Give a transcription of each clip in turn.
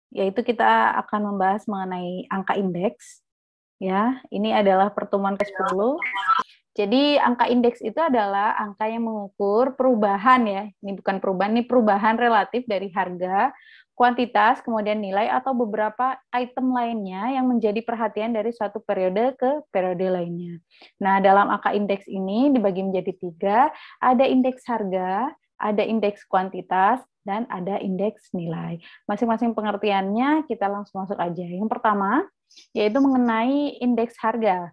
yaitu kita akan membahas mengenai angka indeks. Ya, ini adalah pertemuan ke-10. Jadi angka indeks itu adalah angka yang mengukur perubahan ya. Ini bukan perubahan, ini perubahan relatif dari harga, kuantitas, kemudian nilai atau beberapa item lainnya yang menjadi perhatian dari suatu periode ke periode lainnya. Nah, dalam angka indeks ini dibagi menjadi 3, ada indeks harga, ada indeks kuantitas, dan ada indeks nilai. Masing-masing pengertiannya kita langsung masuk aja. Yang pertama, yaitu mengenai indeks harga.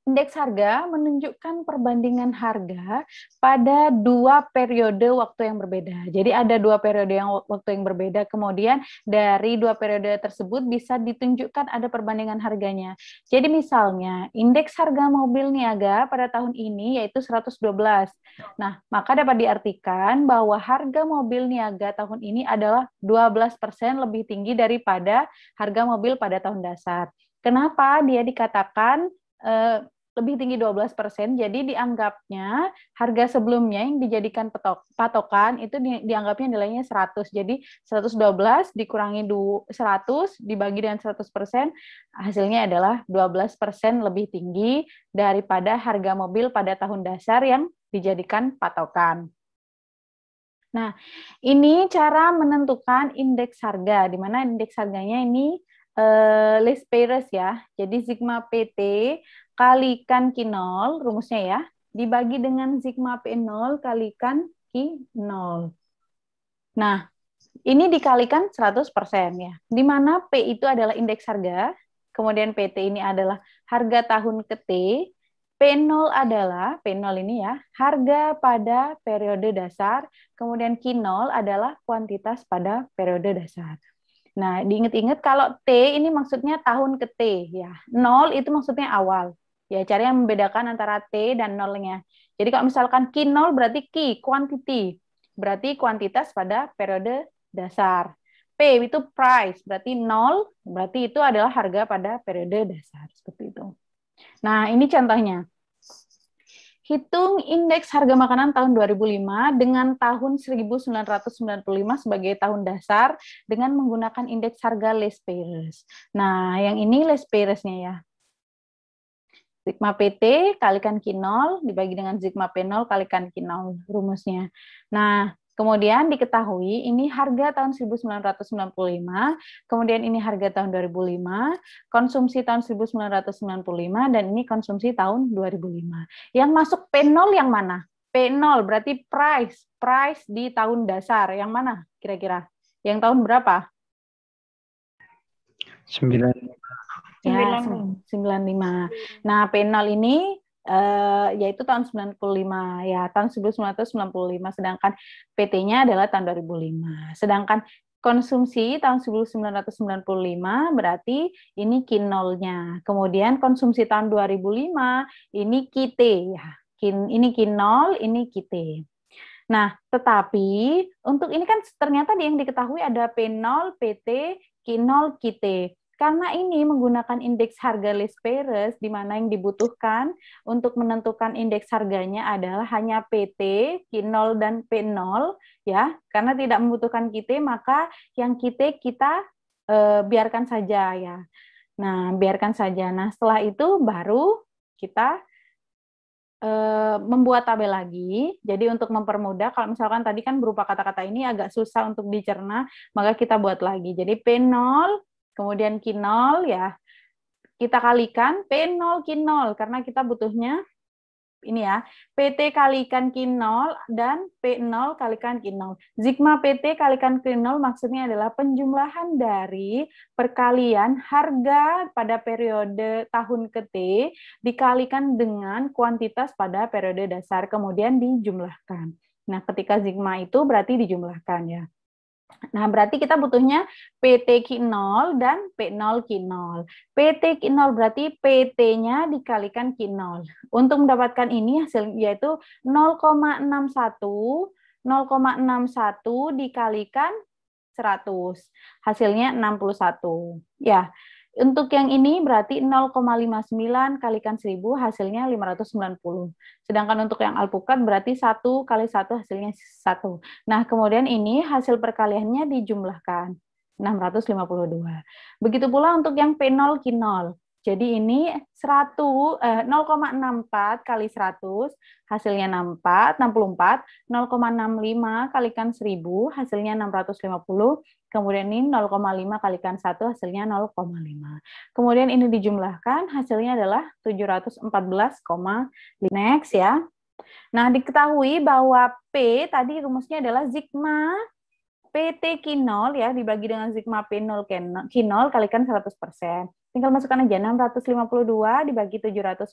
Indeks harga menunjukkan perbandingan harga pada 2 periode waktu yang berbeda. Jadi ada 2 periode waktu yang berbeda, kemudian dari 2 periode tersebut bisa ditunjukkan ada perbandingan harganya. Jadi misalnya indeks harga mobil niaga pada tahun ini yaitu 112. Nah, maka dapat diartikan bahwa harga mobil niaga tahun ini adalah 12% lebih tinggi daripada harga mobil pada tahun dasar. Kenapa dia dikatakan lebih tinggi 12%, jadi dianggapnya harga sebelumnya yang dijadikan patokan itu dianggapnya nilainya 100. Jadi 112 dikurangi 100 dibagi dengan 100%, hasilnya adalah 12% lebih tinggi daripada harga mobil pada tahun dasar yang dijadikan patokan. Nah, ini cara menentukan indeks harga, di mana indeks harganya ini list price ya. Jadi sigma PT kalikan Q0, rumusnya ya, dibagi dengan sigma P0 kalikan Q0. Nah, ini dikalikan 100% ya. Di mana P itu adalah indeks harga, kemudian PT ini adalah harga tahun ke T, P0 adalah, P0 ini ya, harga pada periode dasar, kemudian Q0 adalah kuantitas pada periode dasar. Nah, diingat-ingat kalau T ini maksudnya tahun ke T ya. 0 itu maksudnya awal. Ya, cara yang membedakan antara T dan nolnya. Jadi kalau misalkan Q0 berarti Q, quantity. Berarti kuantitas pada periode dasar. P itu price, berarti 0, berarti itu adalah harga pada periode dasar. Seperti itu. Nah, ini contohnya. Hitung indeks harga makanan tahun 2005 dengan tahun 1995 sebagai tahun dasar dengan menggunakan indeks harga list price. Nah, yang ini list price-nya ya. Sigma PT kalikan Q0 dibagi dengan sigma P0 kalikan Q0 rumusnya. Nah, kemudian diketahui ini harga tahun 1995, kemudian ini harga tahun 2005, konsumsi tahun 1995, dan ini konsumsi tahun 2005. Yang masuk P0 yang mana? P0 berarti price di tahun dasar. Yang mana kira-kira? Yang tahun berapa? 9. Ya, 95. Nah, P0 ini yaitu tahun 95 ya, tahun 1995, sedangkan PT-nya adalah tahun 2005. Sedangkan konsumsi tahun 1995 berarti ini Q0-nya. Kemudian konsumsi tahun 2005 ini QT ya. Ini Q0, ini QT. Nah, tetapi untuk ini kan ternyata yang diketahui ada P0, PT, Q0, QT. Karena ini menggunakan indeks harga list price, di mana yang dibutuhkan untuk menentukan indeks harganya adalah hanya PT, Q0, dan P0, ya. Karena tidak membutuhkan QT, maka yang QT kita biarkan saja ya. Nah, biarkan saja. Nah, setelah itu baru kita membuat tabel lagi. Jadi untuk mempermudah, kalau misalkan tadi kan berupa kata-kata ini agak susah untuk dicerna, maka kita buat lagi. Jadi P0, kemudian Q0 ya, kita kalikan P0 Q0, karena kita butuhnya ini ya, PT kalikan Q0 dan P0 kalikan Q0. Sigma PT kalikan Q0 maksudnya adalah penjumlahan dari perkalian harga pada periode tahun ke T dikalikan dengan kuantitas pada periode dasar, kemudian dijumlahkan. Nah, ketika sigma itu berarti dijumlahkan ya. Nah, berarti kita butuhnya PT Q0 dan P0 Q0. PT Q0 berarti PT-nya dikalikan Q0. Untuk mendapatkan ini hasil yaitu 0,61 dikalikan 100. Hasilnya 61. Ya. Untuk yang ini berarti 0,59 kalikan 1000 hasilnya 590. Sedangkan untuk yang alpukat berarti 1 kali 1 hasilnya 1. Nah, kemudian ini hasil perkaliannya dijumlahkan. 652. Begitu pula untuk yang P0 Q0. Jadi ini 0,64 kali 100 hasilnya 64, 0,65 kalikan 1000 hasilnya 650, kemudian ini 0,5 kalikan 1 hasilnya 0,5. Kemudian ini dijumlahkan hasilnya adalah 714,5. Next ya. Nah, diketahui bahwa P tadi rumusnya adalah sigma PT Q0 ya dibagi dengan sigma P0 Q0 kalikan 100%. Tinggal masukkan aja 652 dibagi 714.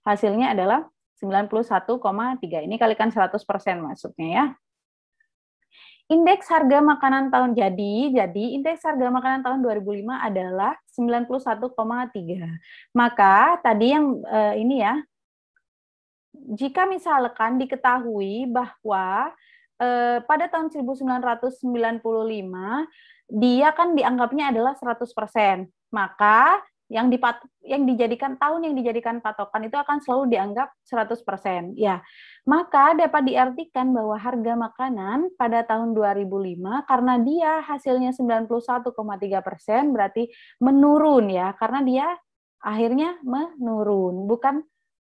Hasilnya adalah 91,3. Ini kalikan 100% maksudnya ya. Indeks harga makanan tahun jadi indeks harga makanan tahun 2005 adalah 91,3. Maka tadi yang ini ya, jika misalkan diketahui bahwa pada tahun 1995 dia kan dianggapnya adalah 100%. Maka yang dijadikan patokan itu akan selalu dianggap 100%. Ya. Maka dapat diartikan bahwa harga makanan pada tahun 2005 karena dia hasilnya 91,3% berarti menurun ya, karena dia akhirnya menurun, bukan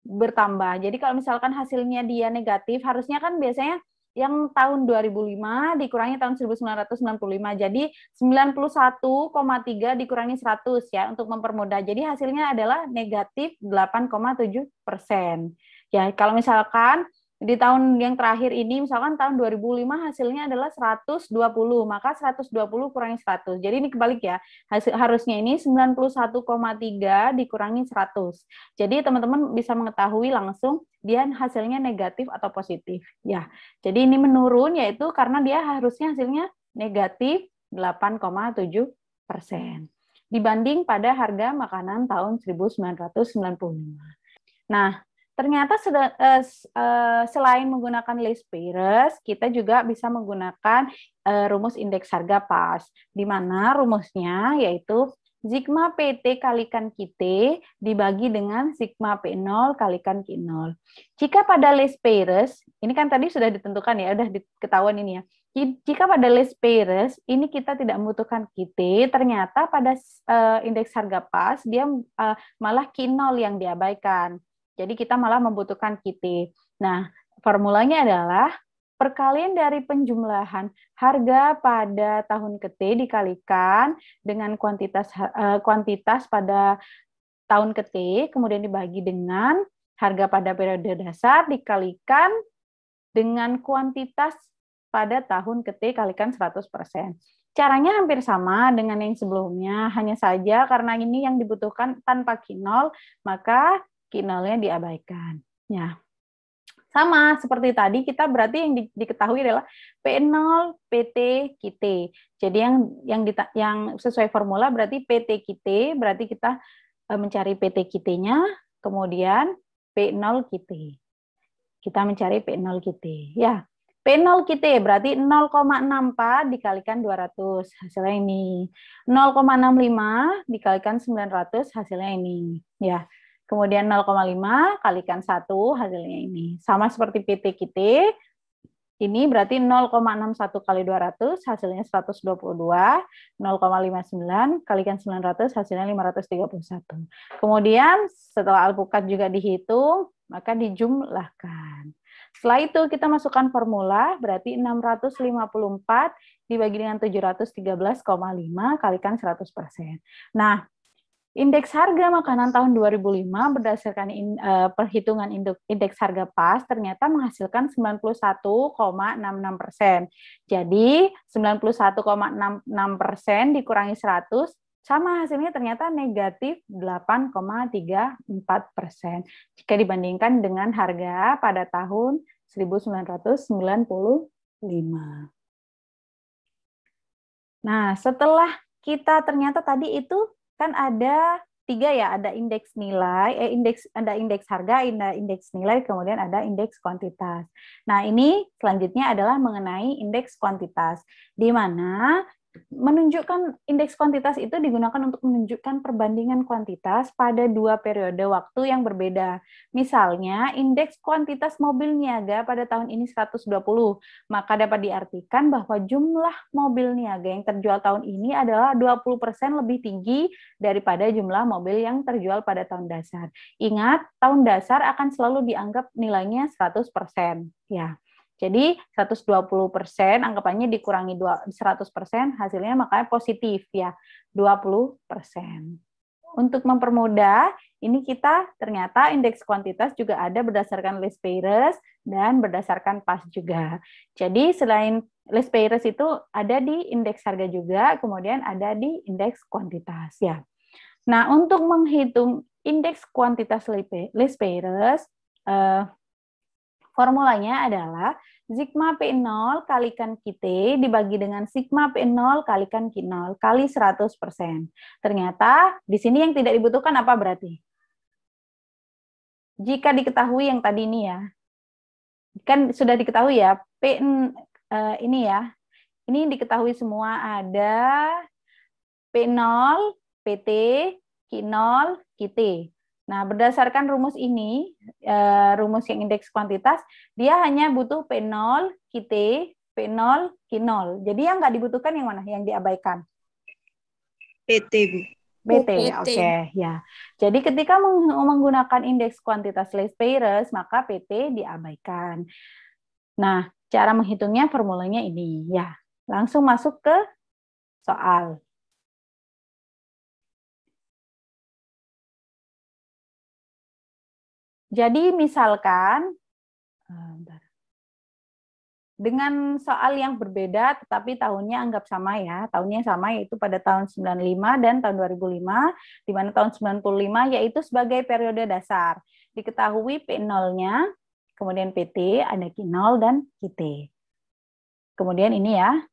bertambah. Jadi kalau misalkan hasilnya dia negatif, harusnya kan biasanya yang tahun 2005 dikurangi tahun 1995. Jadi 91,3 dikurangi 100 ya untuk mempermudah. Jadi hasilnya adalah negatif 8,7%. Ya, kalau misalkan di tahun yang terakhir ini, misalkan tahun 2005 hasilnya adalah 120, maka 120 kurangi 100. Jadi ini kebalik ya, harusnya ini 91,3 dikurangi 100. Jadi teman-teman bisa mengetahui langsung dia hasilnya negatif atau positif. Ya, jadi ini menurun yaitu karena dia harusnya hasilnya negatif 8,7% dibanding pada harga makanan tahun 1995. Nah, ternyata selain menggunakan list price, kita juga bisa menggunakan rumus indeks harga pas, di mana rumusnya yaitu sigma PT kalikan QT dibagi dengan sigma P0 kalikan Q0. Jika pada list price, ini kan tadi sudah ditentukan ya, udah diketahuan ini ya. Jika pada list price ini kita tidak membutuhkan QT, ternyata pada indeks harga pas dia malah Q0 yang diabaikan. Jadi kita malah membutuhkan QT. Nah, formulanya adalah perkalian dari penjumlahan harga pada tahun KT dikalikan dengan kuantitas pada tahun KT, kemudian dibagi dengan harga pada periode dasar dikalikan dengan kuantitas pada tahun KT kalikan 100%. Caranya hampir sama dengan yang sebelumnya, hanya saja karena ini yang dibutuhkan tanpa Q0, maka Q0-nya diabaikan. Ya. Sama seperti tadi, kita berarti yang diketahui adalah P0, PT, QT. Jadi yang sesuai formula berarti PT QT, berarti kita mencari PT QT-nya, kemudian P0 QT. Kita mencari P0 QT. Ya. P0 QT berarti 0,64 dikalikan 200, hasilnya ini. 0,65 dikalikan 900, hasilnya ini. Ya. Kemudian 0,5 kalikan 1, hasilnya ini. Sama seperti PT QT, ini berarti 0,61 kali 200, hasilnya 122. 0,59 kalikan 900, hasilnya 531. Kemudian setelah alpukat juga dihitung, maka dijumlahkan. Setelah itu kita masukkan formula, berarti 654 dibagi dengan 713,5 kalikan 100%. Nah, indeks harga makanan tahun 2005 berdasarkan perhitungan indeks harga pas ternyata menghasilkan 91,66%. Jadi 91,66% dikurangi 100 sama hasilnya ternyata negatif 8,34% jika dibandingkan dengan harga pada tahun 1995. Nah, setelah kita ternyata tadi itu kan ada 3 ya, ada indeks nilai, ada indeks harga, ada indeks nilai, kemudian ada indeks kuantitas. Nah, ini selanjutnya adalah mengenai indeks kuantitas, di mana menunjukkan indeks kuantitas itu digunakan untuk menunjukkan perbandingan kuantitas pada dua periode waktu yang berbeda. Misalnya, indeks kuantitas mobil niaga pada tahun ini 120, maka dapat diartikan bahwa jumlah mobil niaga yang terjual tahun ini adalah 20% lebih tinggi daripada jumlah mobil yang terjual pada tahun dasar. Ingat, tahun dasar akan selalu dianggap nilainya 100%. Ya. Jadi 120%, anggapannya dikurangi 100%, hasilnya makanya positif ya, 20%. Untuk mempermudah, ini kita ternyata indeks kuantitas juga ada berdasarkan list pairs dan berdasarkan PAS juga. Jadi selain list pairs itu ada di indeks harga juga, kemudian ada di indeks kuantitas ya. Nah, untuk menghitung indeks kuantitas list pairs, formulanya adalah sigma P0 kalikan QT dibagi dengan sigma P0 kalikan Q0 kali 100%. Ternyata di sini yang tidak dibutuhkan apa berarti? Jika diketahui yang tadi ini ya, kan sudah diketahui ya, ini ya, ini diketahui semua ada P0, PT, Q0, QT. Nah, berdasarkan rumus ini, rumus yang indeks kuantitas, dia hanya butuh P0, QT, P0, Q0. Jadi yang nggak dibutuhkan yang mana? Yang diabaikan? PT, Bu. PT, oke, ya. Jadi ketika menggunakan indeks kuantitas list pairs, maka PT diabaikan. Nah, cara menghitungnya formulanya ini, ya. Langsung masuk ke soal. Jadi misalkan dengan soal yang berbeda tetapi tahunnya anggap sama ya. Tahunnya sama yaitu pada tahun 95 dan tahun 2005, di mana tahun 95 yaitu sebagai periode dasar. Diketahui P0-nya, kemudian PT, ada Q0 dan QT. Kemudian ini ya.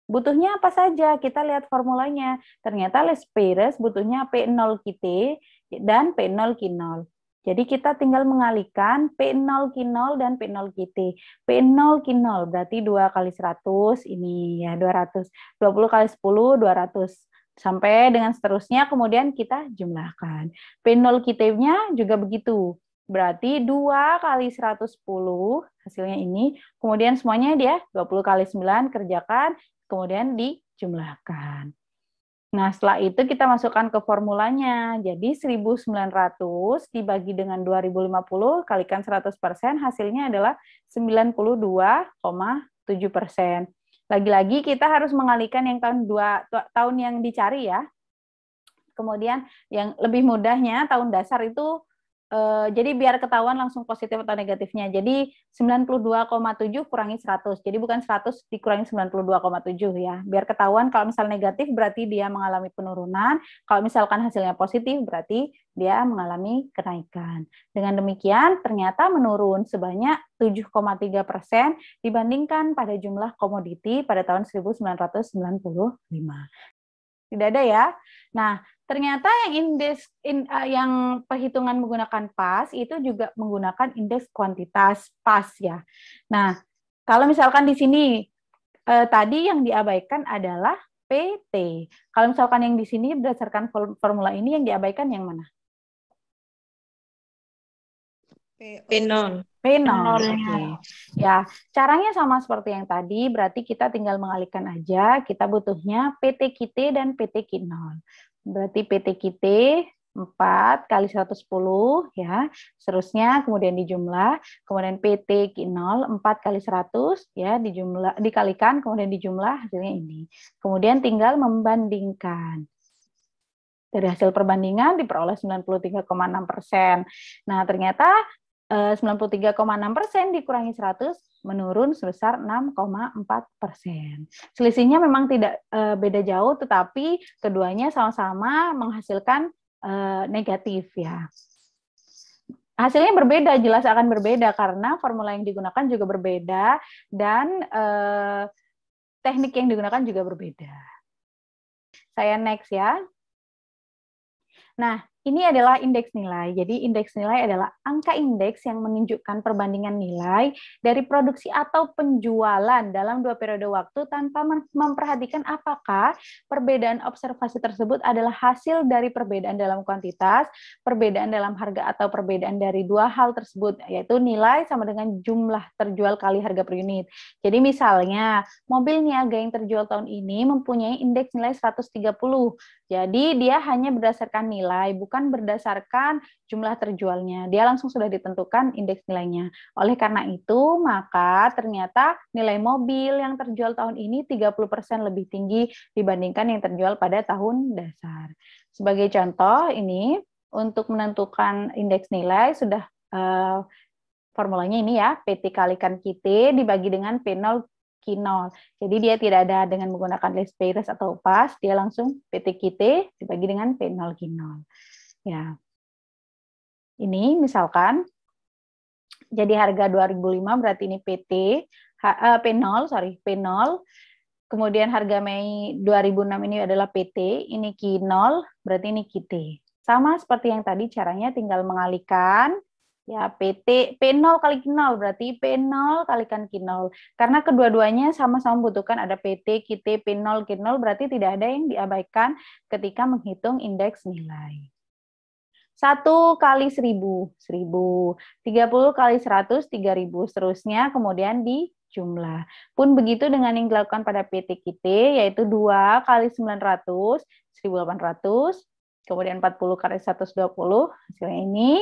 Butuhnya apa saja? Kita lihat formulanya. Ternyata list pairs butuhnya P0 QT dan P0 Q0. Jadi kita tinggal mengalihkan P0 Q0 dan P0 QT. P0 Q0 berarti 2 kali 100, ini ya 200. 20 kali 10, 200. Sampai dengan seterusnya, kemudian kita jumlahkan. P0 QT-nya juga begitu. Berarti 2 kali 110, hasilnya ini. Kemudian semuanya dia 20 kali 9, kerjakan, kemudian dijumlahkan. Nah, setelah itu kita masukkan ke formulanya. Jadi 1.900 dibagi dengan 2.050 kalikan 100%, hasilnya adalah 92,7%. Lagi-lagi kita harus mengalihkan yang tahun yang dicari ya. Kemudian yang lebih mudahnya tahun dasar itu jadi biar ketahuan langsung positif atau negatifnya. Jadi 92,7 kurangi 100. Jadi bukan 100 dikurangi 92,7 ya. Biar ketahuan kalau misal negatif berarti dia mengalami penurunan. Kalau misalkan hasilnya positif berarti dia mengalami kenaikan. Dengan demikian ternyata menurun sebanyak 7,3% dibandingkan pada jumlah komoditi pada tahun 1995. Tidak ada ya. Nah, ternyata yang yang perhitungan menggunakan PAS itu juga menggunakan indeks kuantitas PAS ya. Nah, kalau misalkan di sini tadi yang diabaikan adalah PT. Kalau misalkan yang di sini berdasarkan formula ini yang diabaikan yang mana? P0. P0. Oke. Ya, caranya sama seperti yang tadi, berarti kita tinggal mengalihkan aja. Kita butuhnya PT QT dan PT Q0. Berarti PT QT 4 kali 110 ya. Seterusnya kemudian dijumlah, kemudian PT Q0 4 kali 100 ya, dijumlah dikalikan kemudian dijumlah hasilnya ini. Kemudian tinggal membandingkan. Dari hasil perbandingan diperoleh 93,6%. Nah, ternyata 93,6% dikurangi 100 menurun sebesar 6,4%. Selisihnya memang tidak beda jauh, tetapi keduanya sama-sama menghasilkan negatif ya. Hasilnya berbeda, jelas akan berbeda karena formula yang digunakan juga berbeda dan teknik yang digunakan juga berbeda. Saya next ya. Nah, Ini adalah indeks nilai. Jadi indeks nilai adalah angka indeks yang menunjukkan perbandingan nilai dari produksi atau penjualan dalam 2 periode waktu tanpa memperhatikan apakah perbedaan observasi tersebut adalah hasil dari perbedaan dalam kuantitas, perbedaan dalam harga atau perbedaan dari dua hal tersebut, yaitu nilai sama dengan jumlah terjual kali harga per unit. Jadi misalnya mobil niaga yang terjual tahun ini mempunyai indeks nilai 130. Jadi dia hanya berdasarkan nilai, bukan berdasarkan jumlah terjualnya. Dia langsung sudah ditentukan indeks nilainya. Oleh karena itu, maka ternyata nilai mobil yang terjual tahun ini 30% lebih tinggi dibandingkan yang terjual pada tahun dasar. Sebagai contoh, ini untuk menentukan indeks nilai sudah formulanya ini ya, PT kalikan QT dibagi dengan P0 Q0. Jadi dia tidak ada dengan menggunakan list price atau pas, dia langsung PT QT dibagi dengan P0 Q0. Ya. Ini misalkan jadi harga 2005 berarti ini P0, P0. Kemudian harga Mei 2006 ini adalah PT, ini Q0, berarti ini QT. Sama seperti yang tadi, caranya tinggal mengalihkan ya PT P0 kali Q0 berarti P0 kalikan Q0. Karena kedua-duanya sama-sama membutuhkan ada PT, QT, P0, Q0 berarti tidak ada yang diabaikan ketika menghitung indeks nilai. 1 kali 1000, 1000. 30 kali 100, 3000. Seterusnya kemudian dijumlah. Pun begitu dengan yang dilakukan pada PT QT, yaitu 2 kali 900, 1800. Kemudian 40 kali 120, hasilnya ini.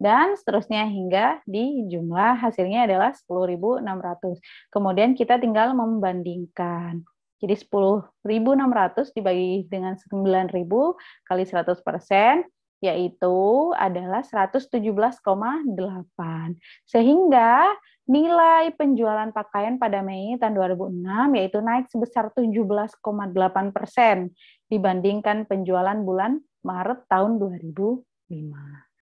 Dan seterusnya hingga dijumlah, hasilnya adalah 10.600. Kemudian kita tinggal membandingkan. Jadi 10.600 dibagi dengan 9.000 kali 100%, yaitu adalah 117,8. Sehingga nilai penjualan pakaian pada Mei tahun 2006 yaitu naik sebesar 17,8% dibandingkan penjualan bulan Maret tahun 2005.